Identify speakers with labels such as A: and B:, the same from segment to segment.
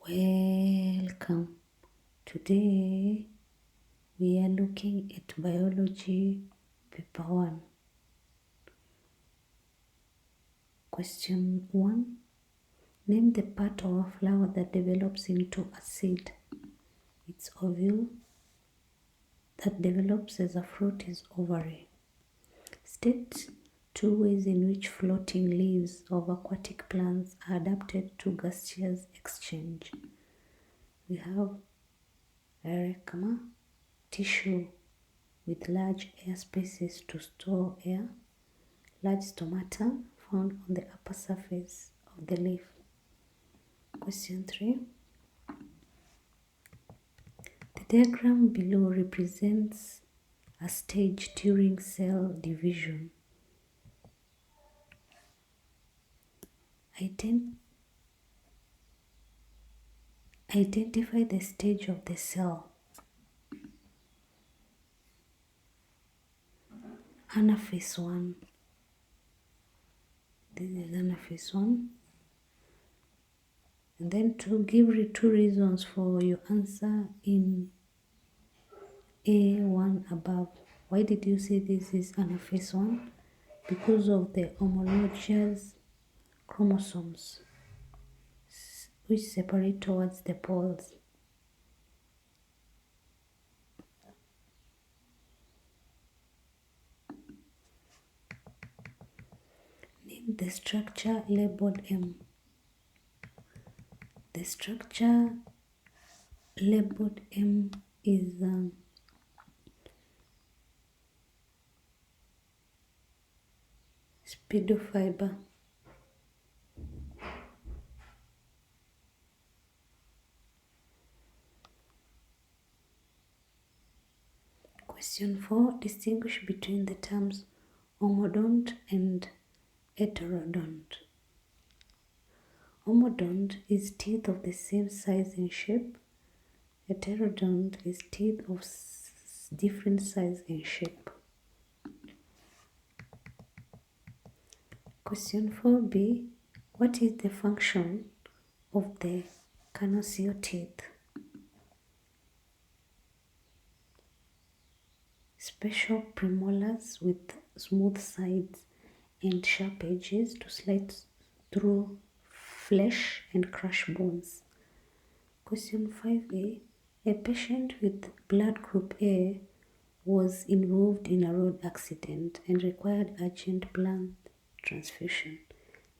A: Welcome. Today we are looking at biology paper 1. Question 1. Name the part of a flower that develops into a seed. Its ovule that develops as a fruit is ovary. State 2 ways in which floating leaves of aquatic plants are adapted to gaseous exchange. We have aerachma, tissue with large air spaces to store air, large stomata found on the upper surface of the leaf. Question 3. The diagram below represents a stage during cell division. Identify the stage of the cell. Anaphase 1. This is anaphase 1. And then to give 2 reasons for your answer in A1 above. Why did you say this is anaphase 1? Because of the homologous chromosomes which separate towards the poles. Name the structure labeled M. The structure labeled M is spidofiber. Question 4. Distinguish between the terms homodont and heterodont. Homodont is teeth of the same size and shape. Heterodont is teeth of different size and shape. Question 4b. What is the function of the carnosioid teeth? Special premolars with smooth sides and sharp edges to slice through flesh and crush bones. Question 5a. A patient with blood group A was involved in a road accident and required urgent blood transfusion.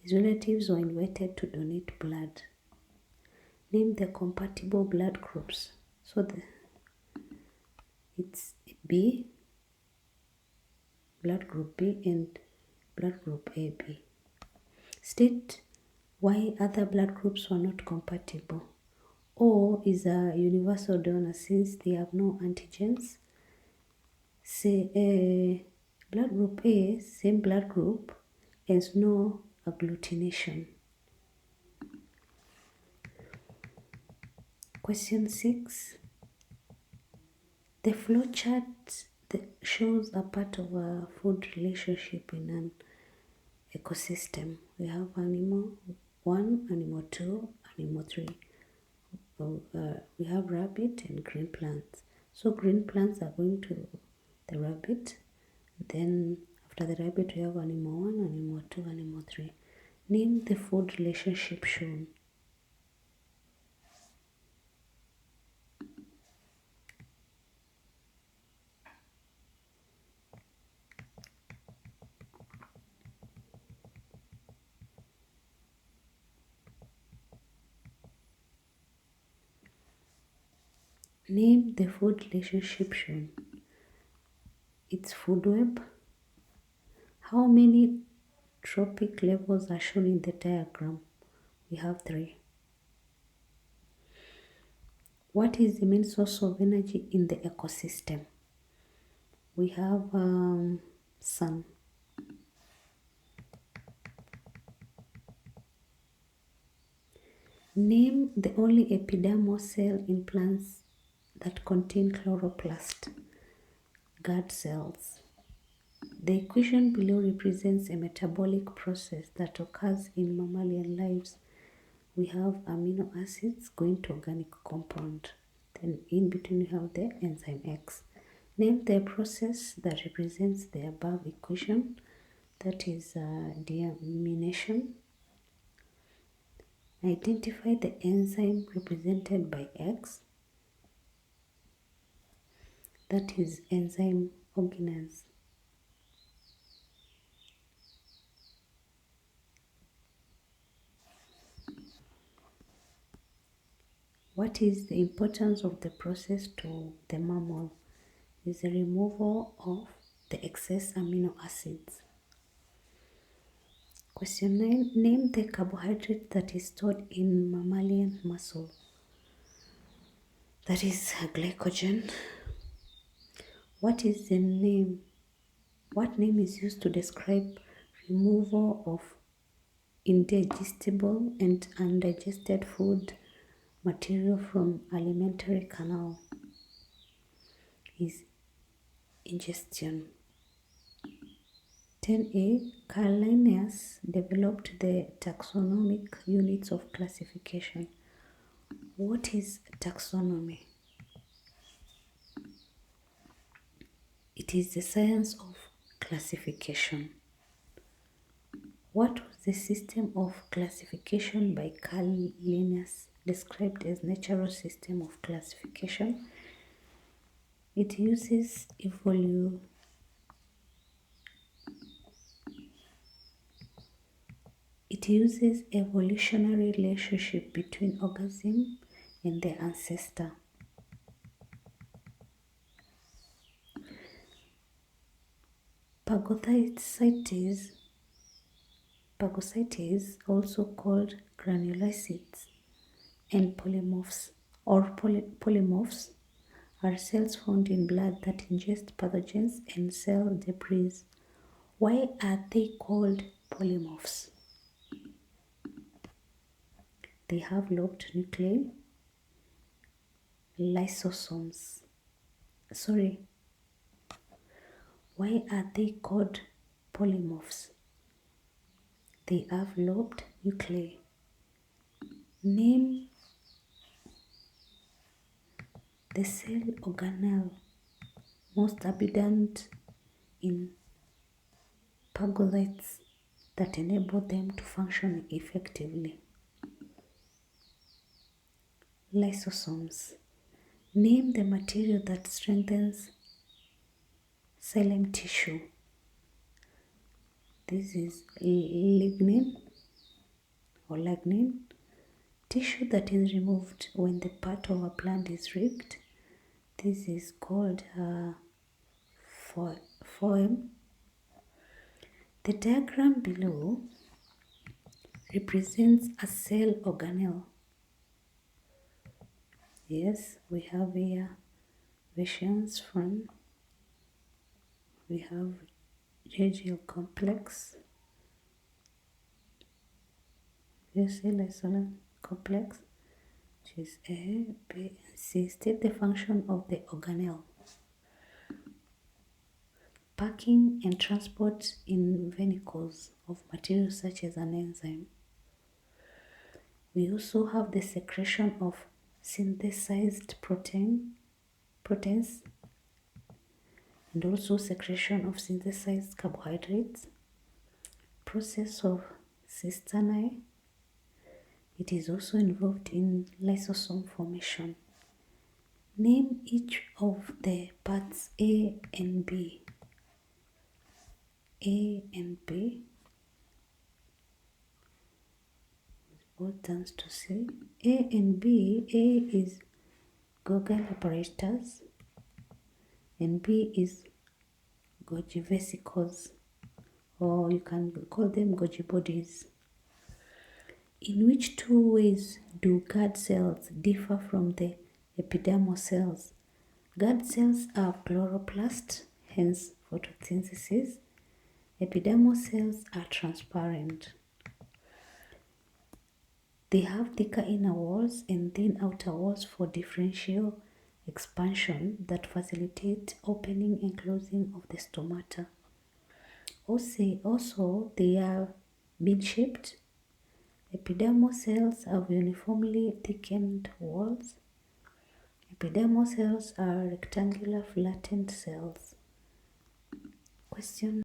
A: His relatives were invited to donate blood. Name the compatible blood groups. So it's B, blood group B, and blood group AB. State why other blood groups were not compatible. O is a universal donor since they have no antigens. Blood group A, same blood group, has no agglutination. Question 6. The flowchart shows a part of a food relationship in an ecosystem. We have animal 1, animal 2, animal 3. We have rabbit and green plants. So green plants are going to the rabbit. Then after the rabbit we have animal 1, animal 2, animal 3. Name the food relationship shown. Name the food relationship shown. It's food web. How many trophic levels are shown in the diagram? We have 3. What is the main source of energy in the ecosystem? We have sun. Name the only epidermal cell in plants that contain chloroplast. Guard cells. The equation below represents a metabolic process that occurs in mammalian lives we have amino acids going to organic compound. Then in between we have the enzyme X. Name the process that represents the above equation, that is deamination. Identify the enzyme represented by X, that is enzyme oigonase. What is the importance of the process to the mammal? Is the removal of the excess amino acids. Question 9. Name the carbohydrate that is stored in mammalian muscle. That is glycogen. What is the name? What name is used to describe removal of indigestible and undigested food material from alimentary canal? Is ingestion. 10a. Carl Linnaeus developed the taxonomic units of classification. What is taxonomy? It is the science of classification. What was the system of classification by Carl Linnaeus described as natural system of classification? It uses evolutionary relationship between organism and their ancestor. Phagocytes, also called granulocytes and polymorphs polymorphs, are cells found in blood that ingest pathogens and cell debris. Why are they called polymorphs? They have lobed nuclei, lysosomes. Why are they called polymorphs? They have lobed nuclei. Name the cell organelle most abundant in phagocytes that enable them to function effectively. Lysosomes. Name the material that strengthens xylem tissue. This is lignin. Tissue that is removed when the part of a plant is ripped. This is called phloem. The diagram below represents a cell organelle. Yes, we have here versions from, we have JGL complex, isolate complex, which is A, B, and C. State the function of the organelle. Packing and transport in vehicles of materials such as an enzyme. We also have the secretion of synthesized proteins, and also secretion of synthesized carbohydrates. Process of cystine. It is also involved in lysosome formation. Name each of the parts A and B. A and B. Both turns to C. A and B. A is Golgi apparatus and B is Golgi vesicles, or you can call them Golgi bodies. In which two ways do guard cells differ from the epidermal cells? Guard cells are chloroplast, hence photosynthesis. Epidermal cells are transparent. They have thicker inner walls and thin outer walls for differential expansion that facilitate opening and closing of the stomata. Also, they are bean-shaped Epidermal cells have uniformly thickened walls. Epidermal cells are rectangular flattened cells. Question